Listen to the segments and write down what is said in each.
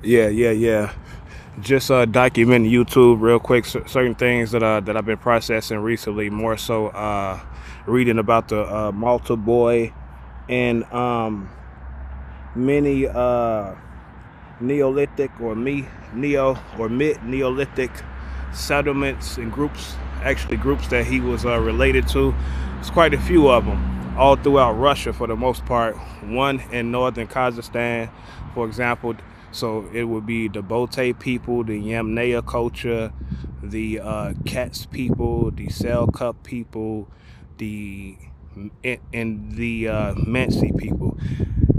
Yeah. Just documenting YouTube real quick. Certain things that I've been processing recently. More so, reading about the Malta boy and many Neolithic or mid Neolithic settlements and groups. Actually, groups that he was related to. It's quite a few of them, all throughout Russia for the most part. One in northern Kazakhstan, for example. So it would be the Bote people, the Yamnaya culture, the Kets people, the Selkuk people, the and the Mansi people.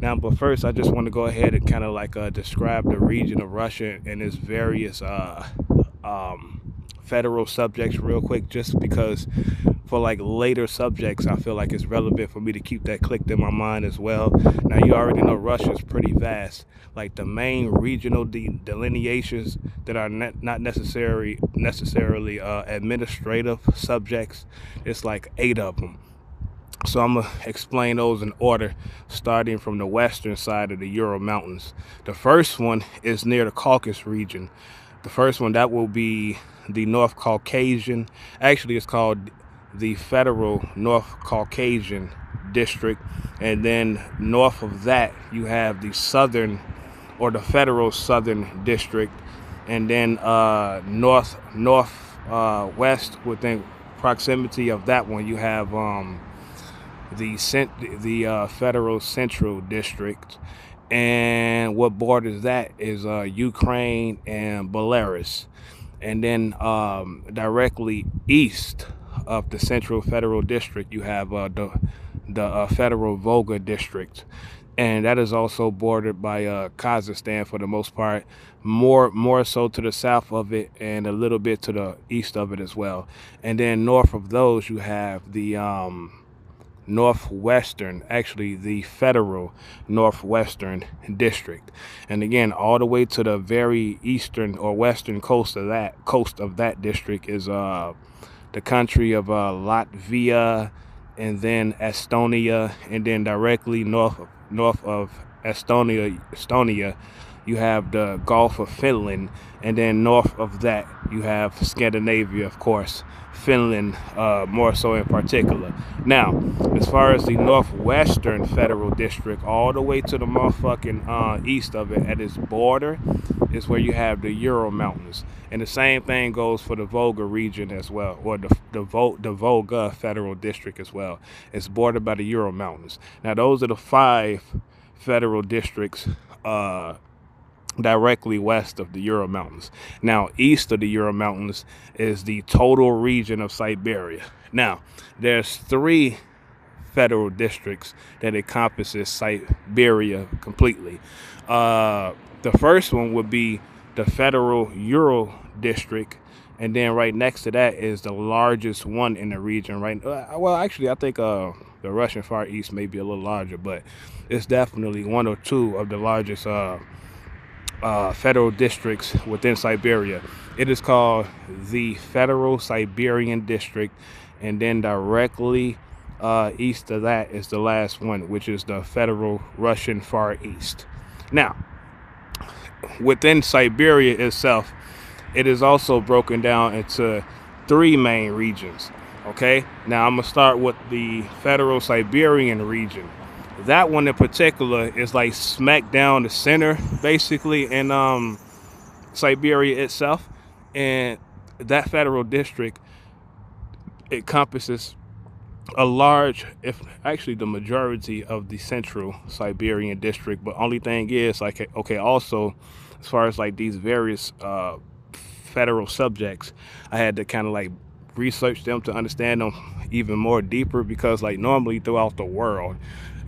Now, but first, I just want to go ahead and kind of like describe the region of Russia and its various federal subjects real quick, just because for like later subjects, I feel like it's relevant for me to keep that clicked in my mind as well. Now, you already know Russia is pretty vast. Like the main regional delineations that are not necessarily administrative subjects, it's like 8 of them. So I'm going to explain those in order, starting from the western side of the Ural Mountains. The first one is near the Caucasus region. The first one, that will be the North Caucasian. Actually, it's called the Federal North Caucasian District. And then north of that, you have the Southern or the Federal Southern District. And then northwest, within proximity of that one, you have the Federal Central District, and what borders that is Ukraine and Belarus, and then directly east of the Central Federal District, you have the Federal Volga District, and that is also bordered by Kazakhstan for the most part, more so to the south of it, and a little bit to the east of it as well. And then north of those, you have the Northwestern, actually the Federal Northwestern District, and again, all the way to the very eastern or western coast of that district is the country of Latvia, and then Estonia, and then directly north of Estonia, you have the Gulf of Finland, and then north of that you have Scandinavia, of course, Finland, more so in particular. Now, as far as the Northwestern Federal District, all the way to the motherfucking east of it, at its border, is where you have the Ural Mountains, and the same thing goes for the Volga region as well, or the Volga Federal District as well. It's bordered by the Ural Mountains. Now, those are the 5 federal districts directly west of the Ural Mountains. Now, east of the Ural Mountains is the total region of Siberia. Now, there's 3 federal districts that encompasses Siberia completely. The first one would be the Federal Ural District, and then right next to that is the largest one in the region. Right? Well, actually, I think the Russian Far East may be a little larger, but it's definitely one or two of the largest federal districts within Siberia. It is called the Federal Siberian District, and then directly east of that is the last one, which is the Federal Russian Far East. Now, within Siberia itself, it is also broken down into 3 main regions. Okay, now I'm gonna start with the Federal Siberian region. That one in particular is like smack down the center, basically, in Siberia itself, and that federal district encompasses a large, if actually the majority of the Central Siberian district. But only thing is, like, okay, also as far as like these various federal subjects, I had to kind of like research them to understand them even more deeper, because like normally throughout the world,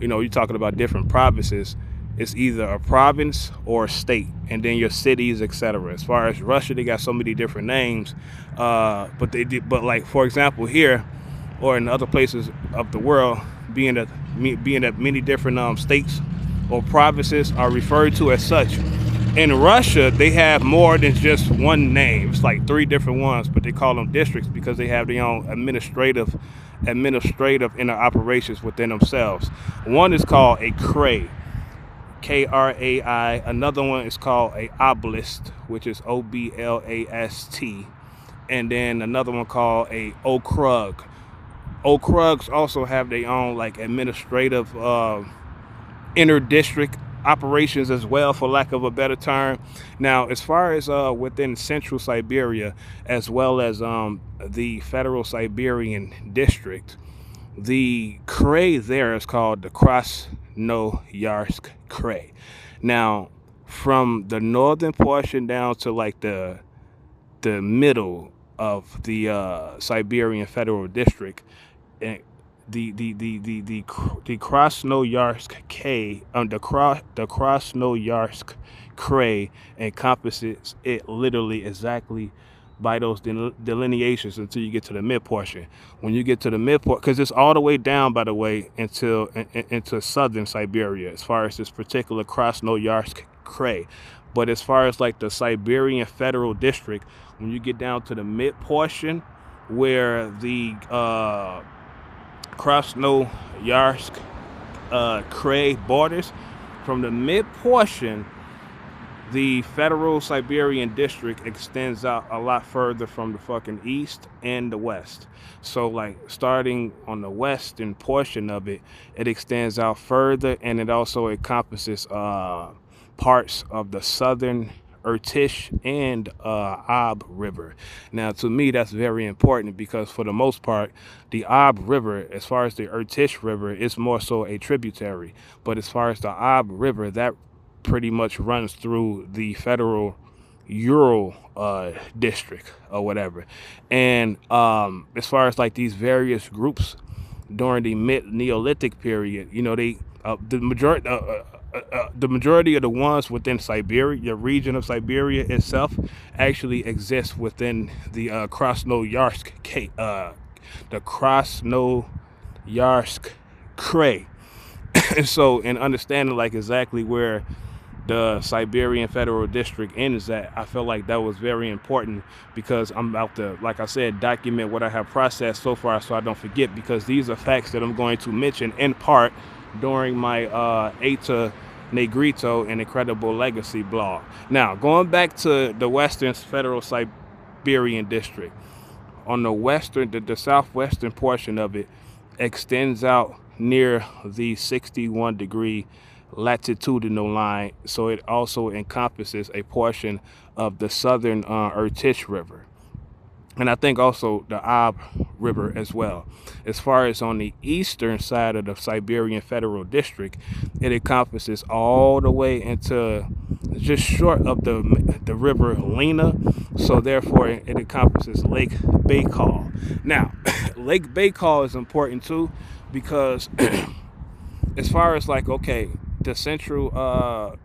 you're talking about different provinces. It's either a province or a state, and then your cities, etc. As far as Russia, they got so many different names, but they did. But like, for example, here or in other places of the world, being that many different states or provinces are referred to as such. In Russia, they have more than just one name. It's like 3 different ones, but they call them districts because they have their own administrative inner operations within themselves. One is called a krai. Krai. Another one is called a oblast, which is Oblast. And then another one called a okrug. Okrugs also have their own like administrative inter-district operations as well, for lack of a better term. Now, as far as within central Siberia, as well as the federal Siberian district, the Krai there is called the Krasnoyarsk Krai. Now, from the northern portion down to like the middle of the Siberian federal district, and the Krasnoyarsk K the Krasnoyarsk Krai encompasses it literally exactly by those delineations until you get to the mid portion. When you get to the mid portion, because it's all the way down, by the way, until into southern Siberia, as far as this particular Krasnoyarsk Krai. But as far as like the Siberian Federal District, when you get down to the mid portion, where the Krasnoyarsk Krai borders, from the mid portion, the federal Siberian district extends out a lot further from the fucking east and the west. So like starting on the western portion of it, it extends out further, and it also encompasses parts of the southern Irtish and Ob River. Now, to me, that's very important because for the most part, the Ob River, as far as the Irtish River, is more so a tributary. But as far as the Ob River, that pretty much runs through the federal Ural district or whatever. And as far as like these various groups during the mid Neolithic period, you know, the majority of the ones within Siberia, the region of Siberia itself, actually exists within the Krasnoyarsk Krai. And so, in understanding like exactly where the Siberian Federal District ends at, I felt like that was very important because I'm about to, like I said, document what I have processed so far so I don't forget, because these are facts that I'm going to mention in part during my Aeta Negrito and Incredible Legacy blog. Now, going back to the Western Federal Siberian District, on the western, the southwestern portion of it extends out near the 61-degree latitudinal line, so it also encompasses a portion of the southern Irtish River, and I think also the Ob River as well. As far as on the eastern side of the Siberian Federal District, it encompasses all the way into just short of the river Lena, so therefore it encompasses Lake Baikal. Now, Lake Baikal is important too because as far as like, okay, the central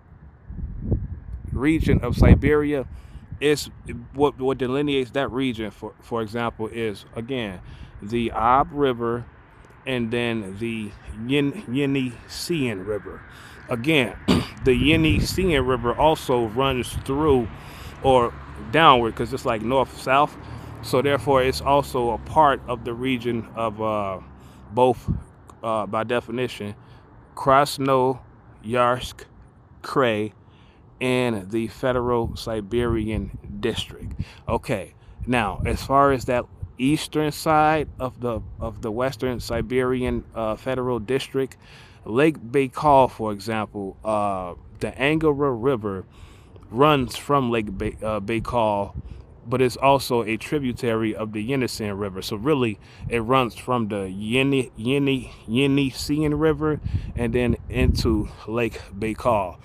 region of Siberia is what delineates that region, for example, is again the Ob River and then the Yeniseian River. Again, the Yeniseian River also runs through or downward because it's like north-south, so therefore it's also a part of the region of both, by definition, Krasnoyarsk Krai and the Federal Siberian District. Okay, now as far as that eastern side of the Western Siberian Federal District, Lake Baikal, for example, the Angara River runs from Lake Baikal, but it's also a tributary of the Yenisei River. So really, it runs from the Yenisei River and then into Lake Baikal.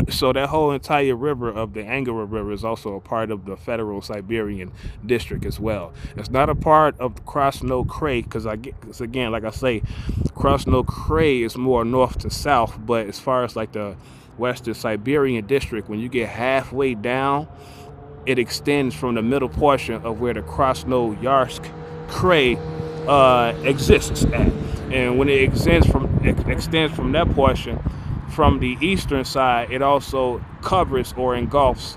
So that whole entire river of the Angara River is also a part of the Federal Siberian District as well. It's not a part of Krasno Krai because again, like I say, Krasno Krai is more north to south, but as far as like the Western Siberian District, when you get halfway down, it extends from the middle portion of where the Krasnoyarsk Krai exists at. And when it extends from that portion, from the eastern side, it also covers or engulfs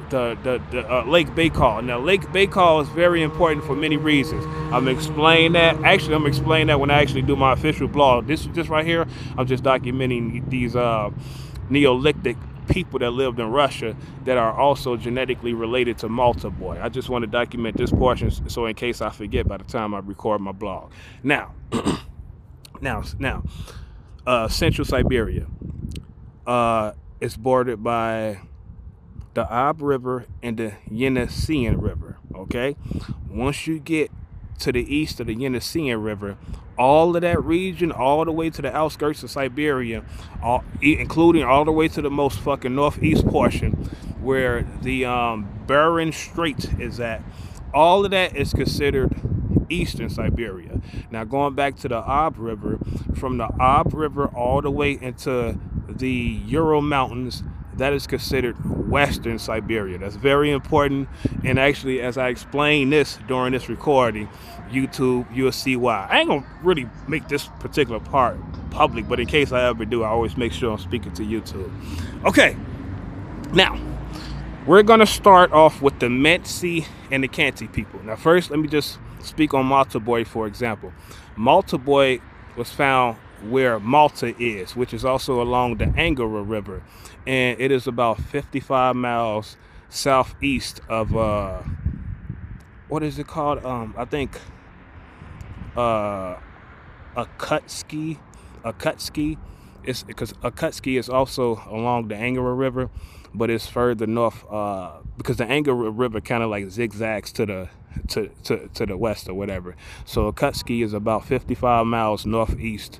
the Lake Baikal. Now, Lake Baikal is very important for many reasons. I'm gonna explain that. Actually, I'm gonna explain that when I actually do my official blog. This right here, I'm just documenting these Neolithic people that lived in Russia that are also genetically related to Malta boy. I just want to document this portion so in case I forget by the time I record my blog. Now, Central Siberia. It's bordered by the Ob River and the Yeniseian River. Okay, once you get to the east of the Yeniseian River, all of that region, all the way to the outskirts of Siberia, including all the way to the most fucking northeast portion, where the Bering Strait is at, all of that is considered eastern Siberia. Now, going back to the Ob River, from the Ob River all the way into the Ural Mountains, that is considered western Siberia. That's very important. And actually, as I explain this during this recording, YouTube, you'll see why. I ain't gonna really make this particular part public, but in case I ever do, I always make sure I'm speaking to YouTube. Okay, now we're gonna start off with the Medsey and the Khanty people. Now, first, let me just speak on Malta boy, for example. Malta boy was found where Malta is, which is also along the Angara River, and it is about 55 miles southeast of what is it called? I think Akutski. It's because Akutski is also along the Angara River, but it's further north because the Angara River kind of like zigzags to the west or whatever. So Akutski is about 55 miles northeast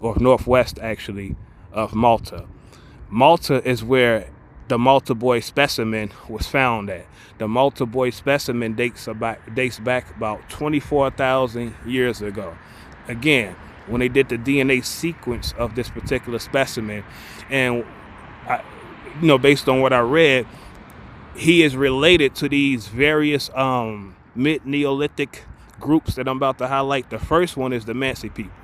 or northwest actually of Malta. Malta is where the Malta boy specimen was found at. The Malta boy specimen dates back about 24,000 years ago. Again, when they did the DNA sequence of this particular specimen, and based on what I read, he is related to these various mid-Neolithic groups that I'm about to highlight. The first one is the Medsey people.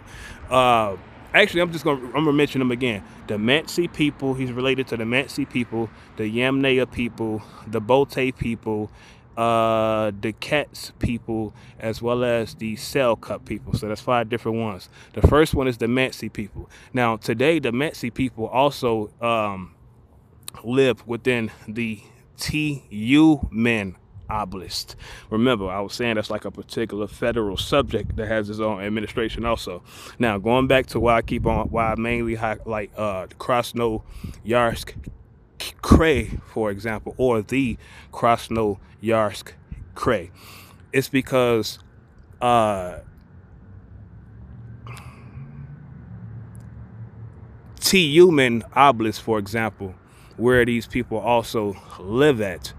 Actually, I'm gonna mention them again. The Medsey people, he's related to the Medsey people, the Yamnaya people, the Bote people, the Kets people, as well as the Selkut people. So that's 5 different ones. The first one is the Medsey people. Now, today, the Medsey people also live within the Tu-Men Oblast. Remember, I was saying that's like a particular federal subject that has its own administration also. Now, going back to why I mainly highlight Krasnoyarsk Krai, for example, or the Krasnoyarsk Krai. It's because Tu-Men Oblast, for example, where these people also live at,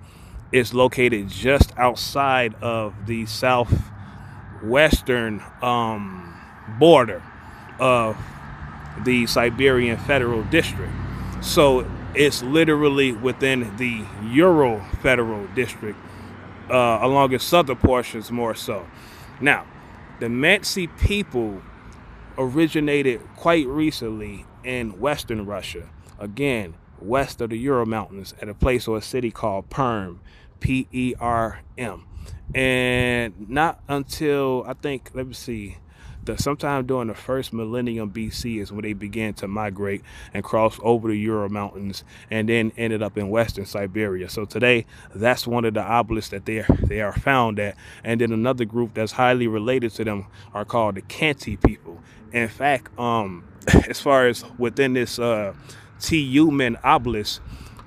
is located just outside of the southwestern border of the Siberian Federal District. So it's literally within the Ural Federal District, along its southern portions more so. Now, the Medsey people originated quite recently in western Russia. Again, west of the Ural Mountains, at a place or a city called Perm, Perm. And not until, I think, let me see, sometime during the first millennium BC is when they began to migrate and cross over the Ural Mountains and then ended up in western Siberia. So today, that's one of the obelisks that they are found at. And then another group that's highly related to them are called the Khanty people. In fact, as far as within this Tu-Men obelisk,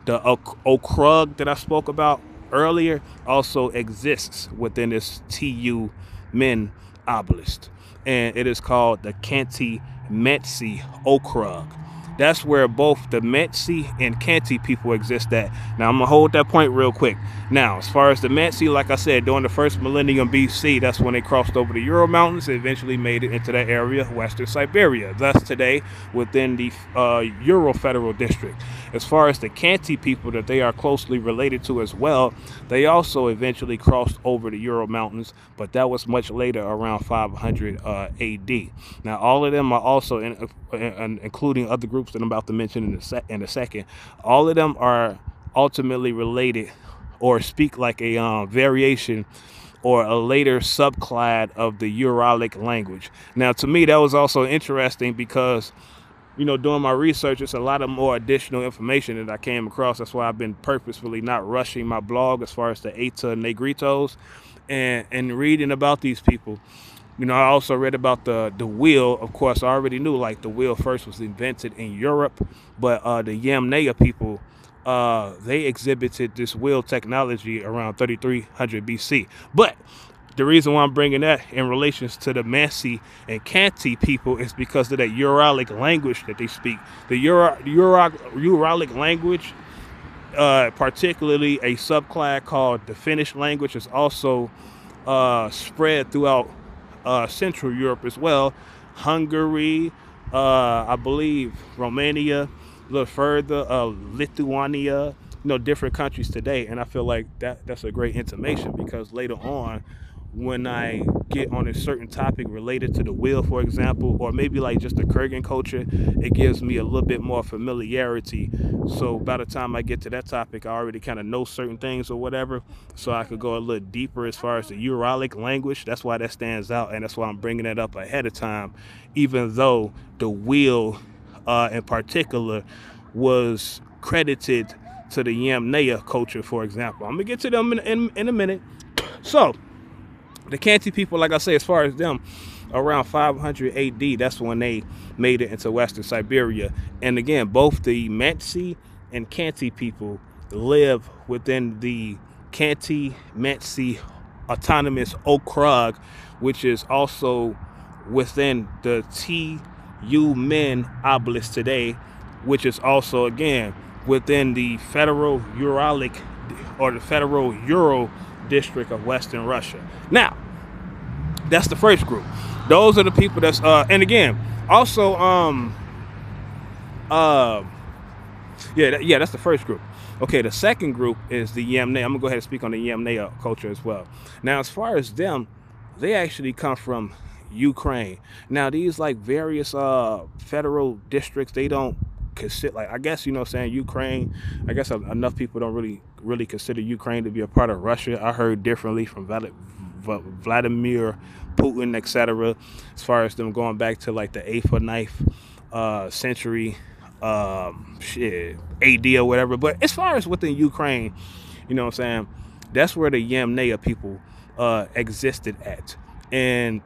the Okrug that I spoke about earlier also exists within this Tu-Men obelisk, and it is called the Khanty Medsey Okrug. That's where both the Medsey and Khanty people exist at. Now, I'm going to hold that point real quick. Now, as far as the Medsey, like I said, during the first millennium BC, that's when they crossed over the Ural Mountains and eventually made it into that area, western Siberia. Thus, today, within the Ural Federal District. As far as the Khanty people that they are closely related to as well, they also eventually crossed over the Ural Mountains, but that was much later, around 500 AD. Now, all of them are also, including other groups that I'm about to mention in a second, all of them are ultimately related or speak like a variation or a later subclad of the Uralic language. Now, to me, that was also interesting because, doing my research, it's a lot of more additional information that I came across. That's why I've been purposefully not rushing my blog as far as the Aeta Negritos and reading about these people. I also read about the wheel. Of course, I already knew like the wheel first was invented in Europe, but the Yamnaya people, they exhibited this wheel technology around 3300 BC. But the reason why I'm bringing that in relations to the Mansi and Kanti people is because of that Uralic language that they speak. The Uralic language, particularly a subclass called the Finnish language, is also spread throughout Central Europe as well. Hungary, I believe Romania, a little further, Lithuania, different countries today. And I feel like that's a great intimation because later on, when I get on a certain topic related to the wheel, for example, or maybe like just the Kurgan culture, it gives me a little bit more familiarity. So by the time I get to that topic, I already kind of know certain things or whatever. So I could go a little deeper as far as the Uralic language. That's why that stands out. And that's why I'm bringing it up ahead of time, even though the wheel in particular was credited to the Yamnaya culture, for example. I'm going to get to them in a minute. So the Kanti people, like I say, as far as them, around 500 AD, that's when they made it into Western Siberia. And again, both the Mansi and Kanti people live within the Kanti-Mansi Autonomous Okrug, which is also within the Tu-Men Oblast today, which is also, again, within the Federal Uralic or the Federal Ural district of Western Russia. Now, that's the first group. Those are the people that's and again, also that's the first group. Okay, the second group is the Yamnaya. I'm gonna go ahead and speak on the Yamnaya culture as well. Now, as far as them, they actually come from Ukraine. Now, these like various federal districts, they don't consider, like, I guess, saying Ukraine, I guess enough people don't really consider Ukraine to be a part of Russia. I heard differently from Vladimir Putin, etc., as far as them going back to like the 8th or 9th century AD or whatever. But as far as within Ukraine, that's where the Yamnaya people existed at. And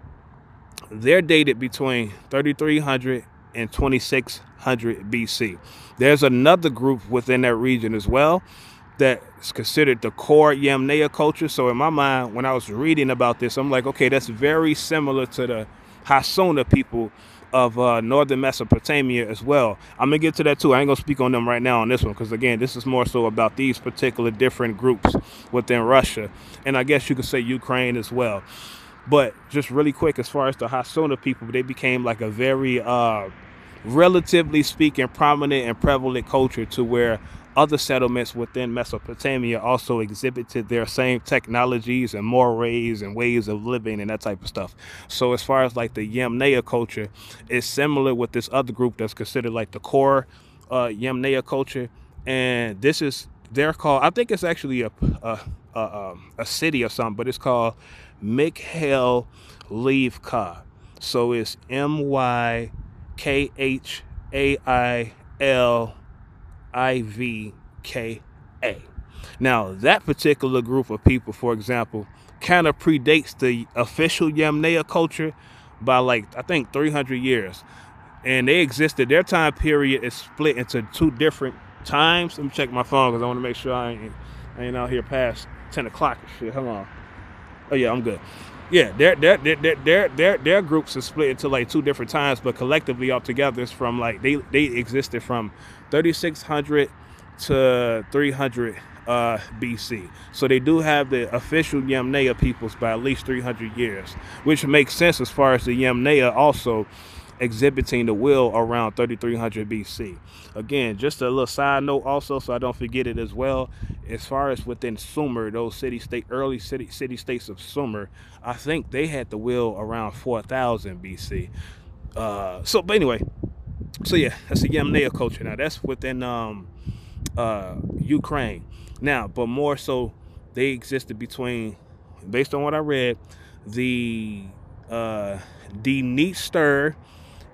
they're dated between 3300 and 2600 BC. There's another group within that region as well that's considered the core Yamnaya culture. So in my mind, when I was reading about this, I'm like, okay, that's very similar to the Hasona people of northern Mesopotamia as well. I'm gonna get to that too. I ain't gonna speak on them right now on this one because, again, this is more so about these particular different groups within Russia, and I guess you could say Ukraine as well. But just really quick, as far as the Hasona people, they became like a very relatively speaking prominent and prevalent culture, to where other settlements within Mesopotamia also exhibited their same technologies and mores and ways of living and that type of stuff. So as far as like the Yamnaya culture, it's similar with this other group that's considered like the core Yamnaya culture. And this is, they're called, I think it's actually a city or something, but it's called Mikhailivka. So it's Mykhailivka. Now, that particular group of people, for example, kind of predates the official Yamnaya culture by like, I think, 300 years. And they existed, their time period is split into two different times. Let me check my phone because I want to make sure I ain't out here past 10 o'clock and shit. Hold on. Oh yeah, I'm good. Yeah, their groups are split into like two different times, but collectively altogether it's from like they existed from 3600 to 300 BC. So they do have the official Yamnaya peoples by at least 300 years, which makes sense as far as the Yamnaya also exhibiting the wheel around 3300 BC. Again, just a little side note also, so I don't forget it as well. As far as within Sumer, those early city states of Sumer, I think they had the wheel around 4000 BC. But anyway, so yeah, that's the Yamnaya culture. Now that's within Ukraine. Now, but more so they existed between, based on what I read, the Dniester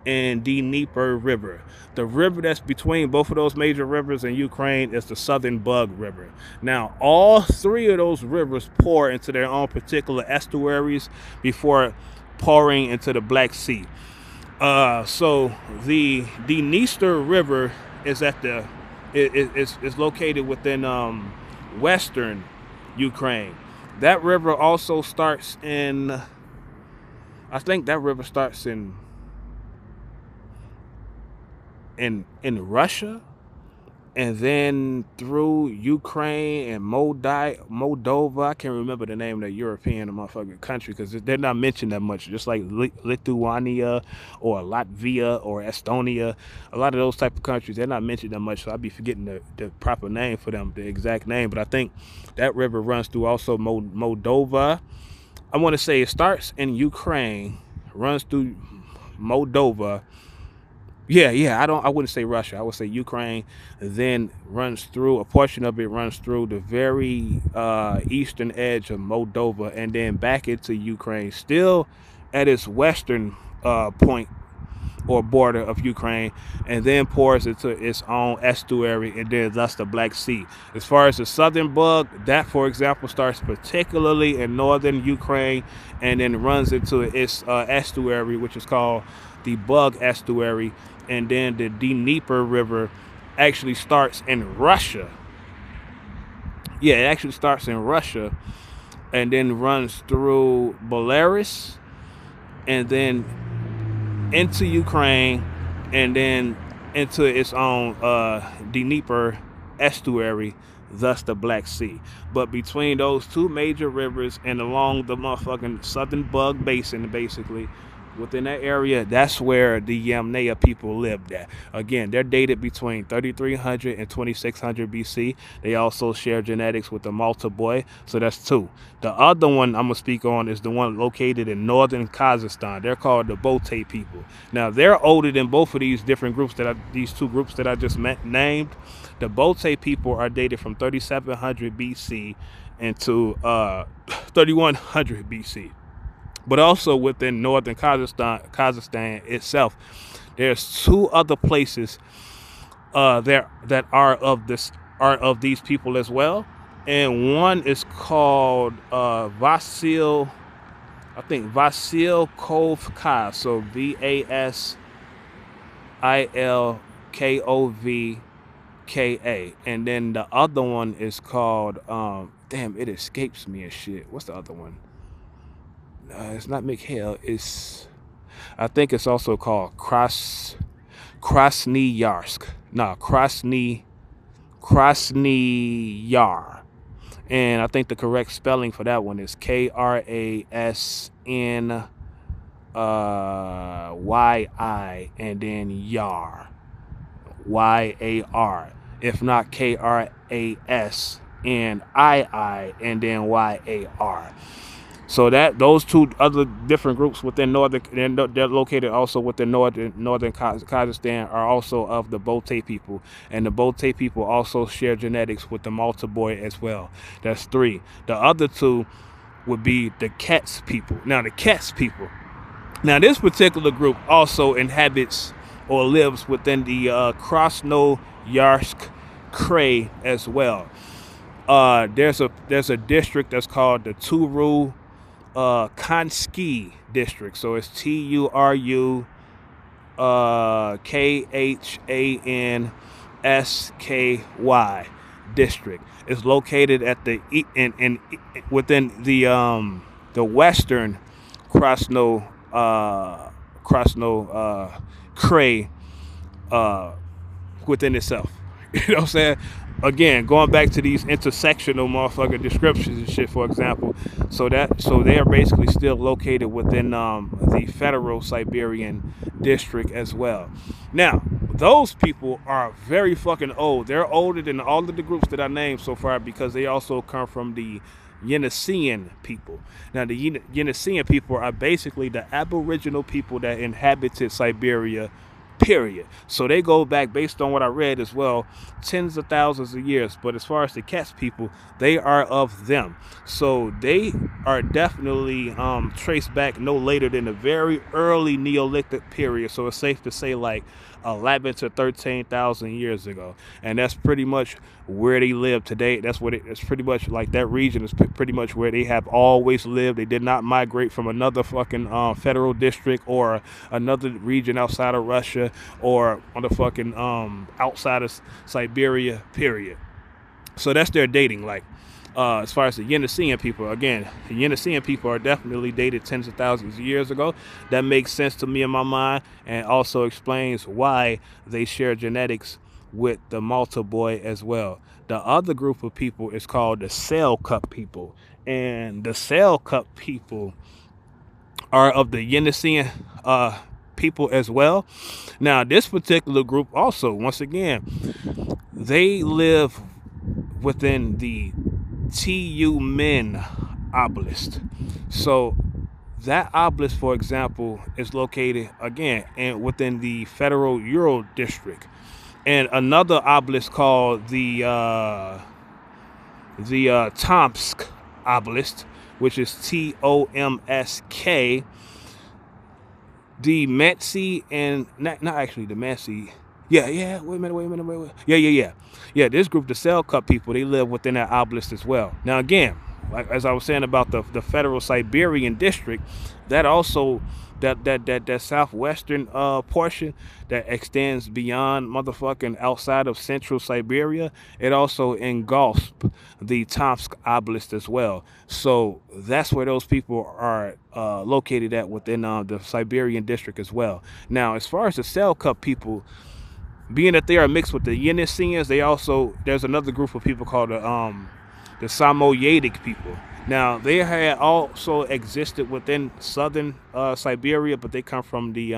and Dnieper River. The river that's between both of those major rivers in Ukraine is the Southern Bug River. Now, all three of those rivers pour into their own particular estuaries before pouring into the Black Sea. So the Dniester River is at the is located within western Ukraine. That river also starts in, I think that river starts in Russia, and then through Ukraine and Moldova. I can't remember the name of the European motherfucking country because they're not mentioned that much. Just like Lithuania or Latvia or Estonia, a lot of those type of countries, they're not mentioned that much. So I'd be forgetting the proper name for them, the exact name. But I think that river runs through also Moldova. I want to say it starts in Ukraine, runs through Moldova. Yeah. I wouldn't say Russia. I would say Ukraine. Then runs through, a portion of it runs through the very eastern edge of Moldova, and then back into Ukraine, still at its western point or border of Ukraine, and then pours into its own estuary, and then thus the Black Sea. As far as the Southern Bug, that, for example, starts particularly in northern Ukraine, and then runs into its estuary, which is called the Bug Estuary, and then the Dnieper River actually starts in Russia. Yeah, it actually starts in Russia, and then runs through Belarus, and then into Ukraine, and then into its own Dnieper estuary, thus the Black Sea. But between those two major rivers and along the motherfucking Southern Bug Basin, basically, within that area, that's where the Yamnaya people lived at. Again, they're dated between 3300 and 2600 BC. They also share genetics with the Malta boy, so that's two. The other one I'm going to speak on is the one located in northern Kazakhstan. They're called the Bote people. Now, they're older than both of these different groups these two groups that I just named. The Bote people are dated from 3700 BC into 3100 BC. But also within northern Kazakhstan itself, there's two other places that are of these people as well, and one is called Vasilkovka, so Vasilkovka, and then the other one is called damn, it escapes me and shit. What's the other one? It's not Mikhail. I think it's also called Krasny Yarsk. No, Krasny Yar. And I think the correct spelling for that one is Krasnyi and then Yar. YAR. If not KRASNII and then YAR. So that those two other different groups within northern, and they're located also within northern Kazakhstan, are also of the Bote people, and the Bote people also share genetics with the Malta boy as well. That's three. The other two would be the Kets people. Now the Kets people. Now this particular group also inhabits or lives within the Krasnoyarsk Krai as well. There's a district that's called the Turu Kansky district, so it's TURU KHANSKY district. It's located at the within the western Krasno Krai within itself. You know what I'm saying? Again, going back to these intersectional motherfucking descriptions and shit, for example, so they are basically still located within the federal Siberian district as well. Now, those people are very fucking old. They're older than all of the groups that I named so far because they also come from the Yeniseian people. Now, the Yeniseian people are basically the aboriginal people that inhabited Siberia period. So they go back, based on what I read as well, tens of thousands of years. But as far as the cats people, they are of them. So they are definitely traced back no later than the very early Neolithic period. So it's safe to say like 11 to 13,000 years ago, and that's pretty much where they live today. It's pretty much like that region is pretty much where they have always lived. They did not migrate from another fucking federal district or another region outside of Russia or on the fucking outside of Siberia, period. So that's their dating. Like, as far as the Yeniseian people, again, the Yeniseian people are definitely dated tens of thousands of years ago. That makes sense to me in my mind, and also explains why they share genetics with the Malta boy as well. The other group of people is called the Cell Cup people, and the Cell Cup people are of the Yeniseian people as well. Now, this particular group also, once again, they live within the Tu Men obelisk. So that obelisk, for example, is located again and within the federal Euro district, and another obelisk called the Tomsk obelisk, which is Tomsk. The Metsi and not actually the Metsi. Yeah. Wait a minute. Yeah. This group, the Cell Cup people, they live within that obelisk as well. Now, again, like as I was saying about the federal Siberian district, that also that southwestern portion that extends beyond motherfucking outside of central Siberia, it also engulfs the Tomsk obelisk as well. So that's where those people are located at within the Siberian district as well. Now, as far as the Cell Cup people, being that they are mixed with the Yeniseians, there's another group of people called the Samoyedic people. Now, they had also existed within southern Siberia, but they come from the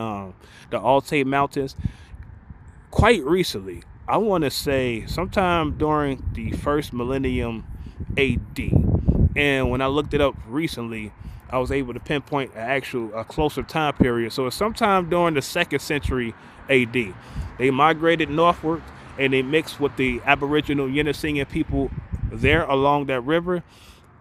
Altai Mountains quite recently. I want to say sometime during the first millennium AD. And when I looked it up recently, I was able to pinpoint a closer time period. So it's sometime during the 2nd century AD. They migrated northward and they mixed with the Aboriginal Yeniseian people there along that river,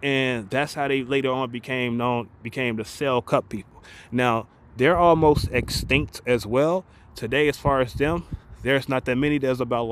and that's how they later on became the Cell Cup people. Now, they're almost extinct as well today. As far as them, there's not that many. There's about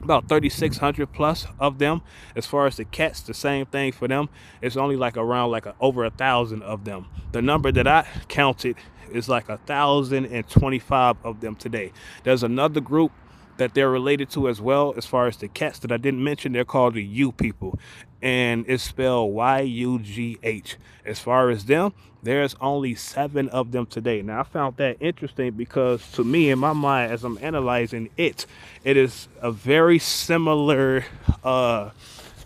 3,600 plus of them. As far as the cats, the same thing for them. It's only around over 1,000 of them. The number that I counted is 1,025 of them today. There's another group that they're related to as well. As far as the cats that I didn't mention, they're called the U people, and it's spelled Yugh. As far as them, there's only 7 of them today. Now, I found that interesting because to me, in my mind, as I'm analyzing it is a very similar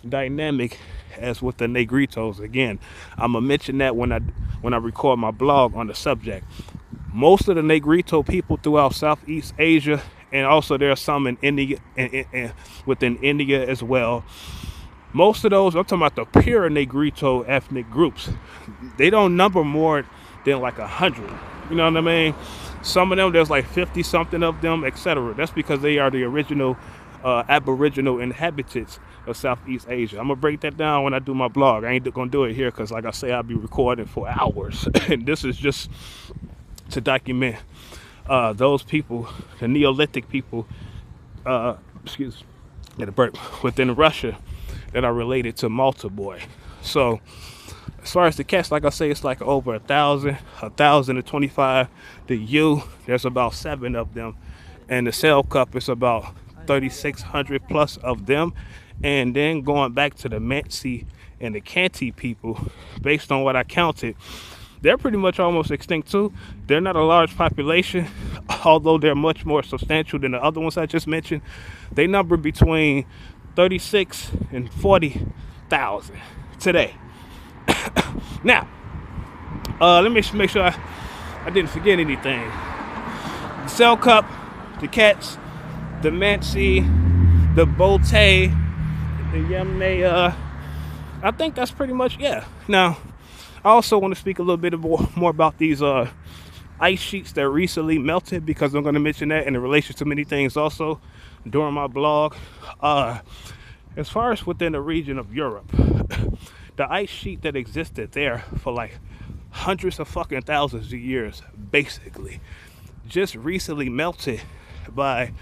dynamic as with the Negritos. Again, I'm gonna mention that when I record my blog on the subject. Most of the Negrito people throughout Southeast Asia, and also there are some in India and within India as well. Most of those, I'm talking about the pure Negrito ethnic groups, they don't number more than 100. You know what I mean? Some of them, there's 50 something of them, etc. That's because they are the original aboriginal inhabitants of Southeast Asia. I'm gonna break that down when I do my blog. I ain't gonna do it here because, like I say, I'll be recording for hours, and this is just to document those people, the Neolithic people, get a burp, within Russia that are related to Malta boy. So as far as the cats, like I say, it's over 1,000, 1,025. The U, there's about 7 of them, and the Cell Cup is about 3,600 plus of them. And then going back to the Metsi and the Kanti people, based on what I counted, they're pretty much almost extinct too. They're not a large population, although they're much more substantial than the other ones I just mentioned. They number between 36 and 40,000 today. Now, let me make sure I didn't forget anything. The Cell Cup, the cats, the Metsi, the Bote, the Yemne, I think that's pretty much, yeah. Now, I also want to speak a little bit more about these Aeta ice sheets that recently melted, because I'm going to mention that in relation to many things also during my blog. As far as within the region of Europe, the ice sheet that existed there for like hundreds of fucking thousands of years, basically, just recently melted by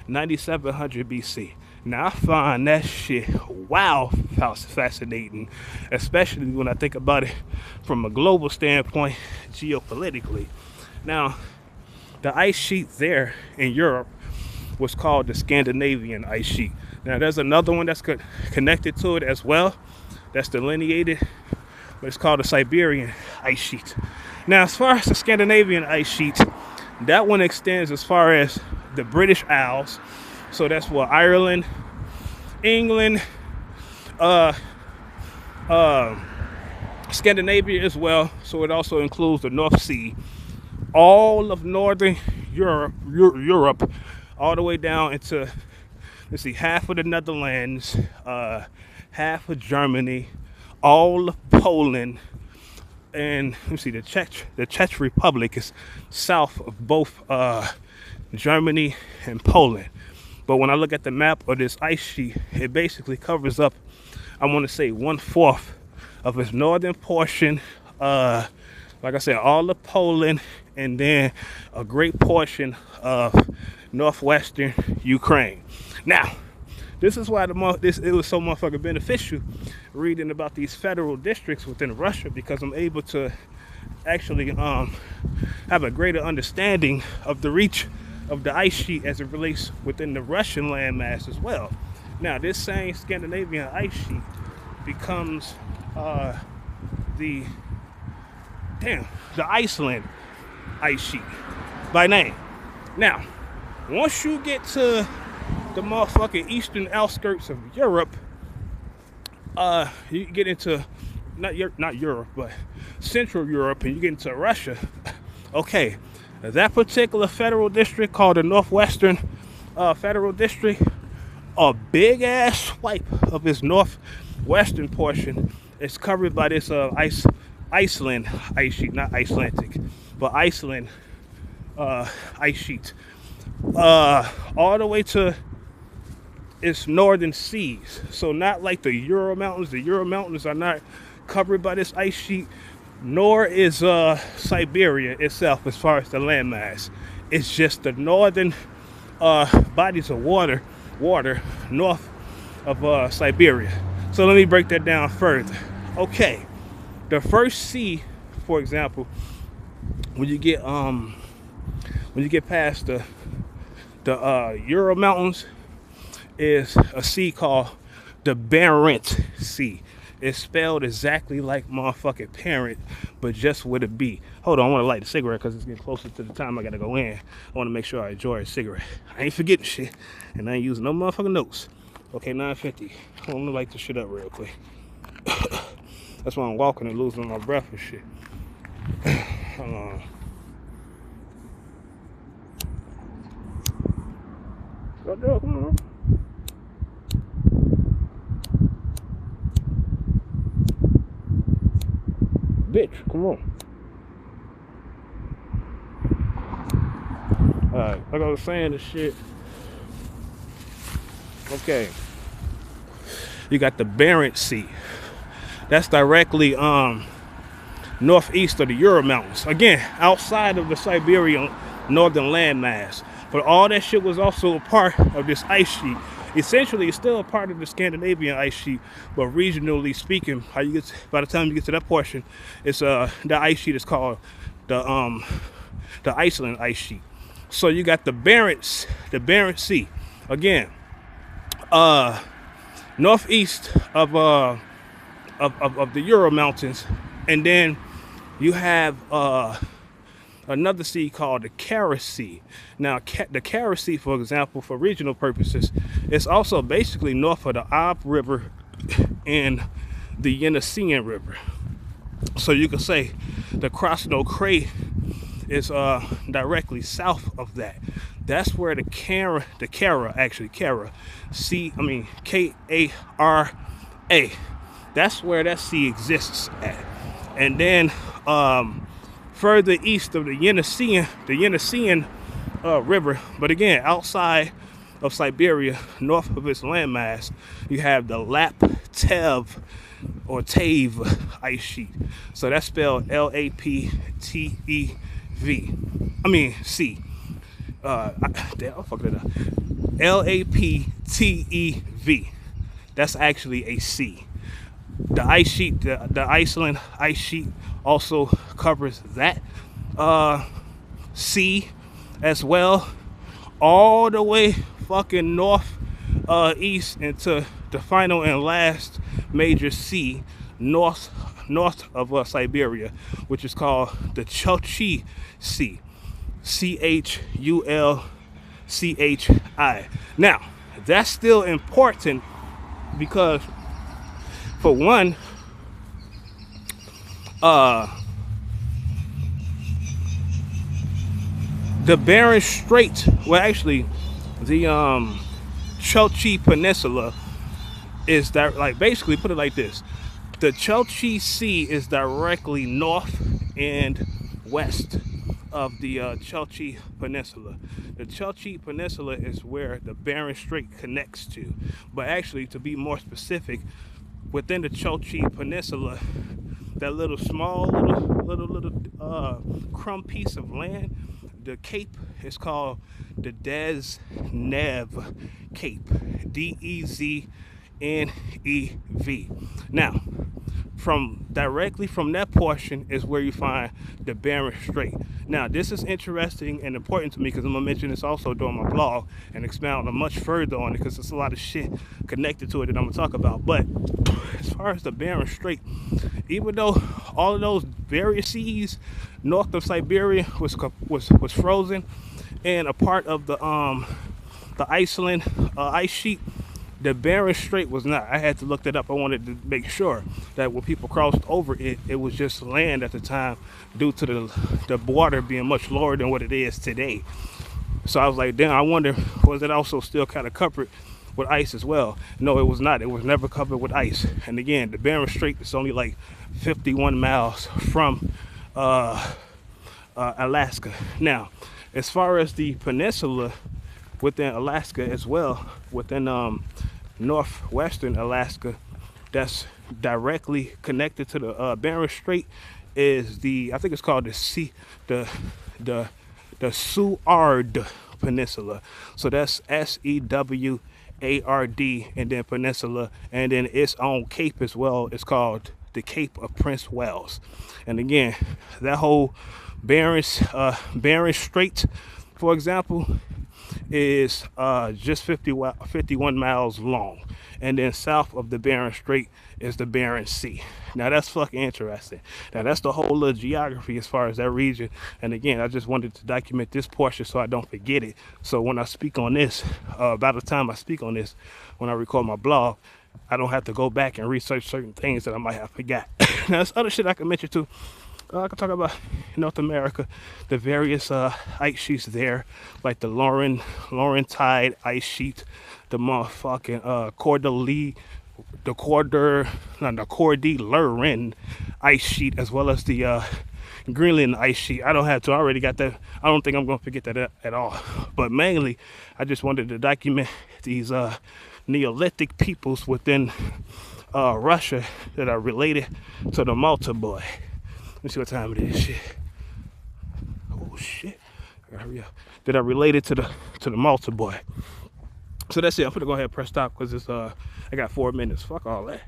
9700 BC. Now I find that shit wow fascinating, especially when I think about it from a global standpoint, geopolitically. Now, the ice sheet there in Europe was called the Scandinavian ice sheet. Now there's another one that's connected to it as well, that's delineated, but it's called the Siberian ice sheet. Now, as far as the Scandinavian ice sheet, that one extends as far as the British Isles. So that's what Ireland, England, Scandinavia as well. So it also includes the North Sea, all of northern Europe, all the way down into, let's see, half of the Netherlands, half of Germany, all of Poland, and let's see, the Czech Republic is south of both Germany and Poland. But when I look at the map of this ice sheet, it basically covers up, I want to say, 1/4 of its northern portion, like I said, all of Poland, and then a great portion of northwestern Ukraine. Now, this is why it was so motherfucking beneficial reading about these federal districts within Russia, because I'm able to actually have a greater understanding of the reach of the ice sheet as it relates within the Russian landmass as well. Now, this same Scandinavian ice sheet becomes the Iceland ice sheet by name. Now, once you get to the motherfucking eastern outskirts of Europe, you get into not Europe, but Central Europe, and you get into Russia. Okay, that particular federal district, called the Northwestern Federal District, a big ass swipe of its northwestern portion is covered by this Iceland ice sheet, not Icelandic, but Iceland ice sheet, all the way to its northern seas. So not like the Ural Mountains. The Ural Mountains are not covered by this ice sheet, nor is Siberia itself as far as the landmass. It's just the northern bodies of water north of Siberia. So let me break that down further. Okay, the first sea, for example, when you get past the Ural Mountains, is a sea called the Barents Sea. It's spelled exactly like motherfucking parent, but just with a B. Hold on, I want to light a cigarette because it's getting closer to the time I gotta go in. I want to make sure I enjoy a cigarette. I ain't forgetting shit, and I ain't using no motherfucking notes. Okay, 9:50. I want to light this shit up real quick. That's why I'm walking and losing my breath and shit. Hold on. Come on. Bitch, come on. Alright, like I was saying, this shit. Okay. You got the Barents Sea. That's directly northeast of the Ural Mountains. Again, outside of the Siberian northern landmass. But all that shit was also a part of this ice sheet. Essentially, it's still a part of the Scandinavian ice sheet, but regionally speaking, by the time you get to that portion, it's the ice sheet is called the Iceland ice sheet. So you got the Barents Sea. Again, northeast of the Ural Mountains, and then you have another sea called the Kara Sea. Now, the Kara Sea, for example, for regional purposes, it's also basically north of the Ob River and the Yeniseian River. So you could say the Krasno Krai is directly south of that. That's where the Kara, K-A-R-A. That's where that sea exists at. And then further east of the Yeniseian River. But again, outside of Siberia, north of its landmass, you have the Laptev or Tave ice sheet. So that's spelled Laptev. I mean C. Damn, I fucked it up. Laptev. That's actually a C. The ice sheet, the Iceland ice sheet, also covers that sea as well, all the way fucking north east into the final and last major sea north of Siberia, which is called the Chulchi Sea, Chulchi. Now that's still important because, for one, the Bering Strait, well, actually, the Chulchi Peninsula is that, like, basically put it like this: the Chulchi Sea is directly north and west of the Chulchi Peninsula. The Chulchi Peninsula is where the Bering Strait connects to. But actually, to be more specific, within the Chulchi Peninsula, that little small little crumb piece of land, the cape is called the Dezhnev Cape, Dezhnev. Now, directly from that portion is where you find the Bering Strait. Now, this is interesting and important to me because I'm gonna mention this also during my blog and expound much further on it, because there's a lot of shit connected to it that I'm gonna talk about. But as far as the Bering Strait, even though all of those various seas north of Siberia was frozen and a part of the Iceland ice sheet, the Bering Strait was not. I had to look that up. I wanted to make sure that when people crossed over it, it was just land at the time due to the water being much lower than what it is today. So I was like, damn, I wonder, was it also still kind of covered with ice as well? No, it was not. It was never covered with ice. And again, the Bering Strait is only like 51 miles from Alaska. Now, as far as the peninsula within Alaska as well, within northwestern Alaska, that's directly connected to the Bering Strait, is I think it's called the Seward Peninsula. So that's Seward, and then peninsula, and then its own cape as well. It's called the Cape of Prince Wales. And again, that whole Bering Strait, for example, is just 51 miles long. And then south of the Bering Strait is the Bering Sea. Now that's fucking interesting. Now that's the whole little geography as far as that region. And again, I just wanted to document this portion so I don't forget it. So when I speak on this, by the time I speak on this, when I record my blog, I don't have to go back and research certain things that I might have forgot. Now there's other shit I can mention too. I can talk about North America, the various ice sheets there, like the Laurentide ice sheet, the motherfucking Cordilleran ice sheet, as well as the Greenland ice sheet. I don't have to. I already got that. I don't think I'm going to forget that at all. But mainly, I just wanted to document these Neolithic peoples within Russia that are related to the Malta boy. Let me see what time it is. Shit. Oh shit. I gotta hurry up. That are related to the Malta boy. So that's it. I'm gonna go ahead and press stop because it's I got 4 minutes. Fuck all that.